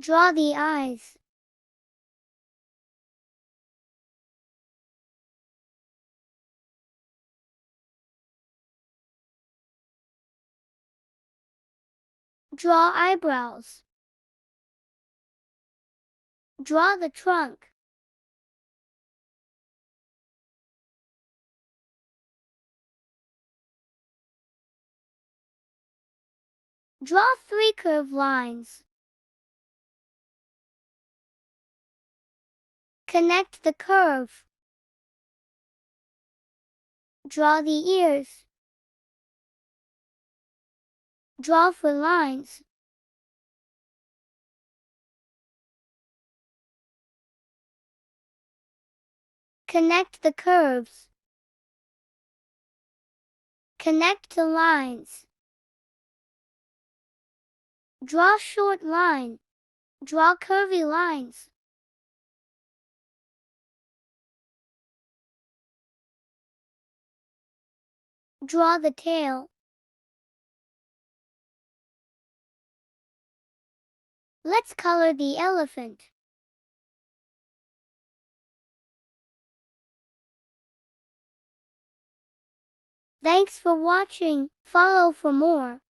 Draw the eyes. Draw eyebrows. Draw the trunk. Draw 3 curved lines. Connect the curve. Draw the ears. Draw 4 lines. Connect the curves. Connect the lines. Draw short line. Draw curvy lines. Draw the tail. Let's color the elephant. Thanks for watching. Follow for more.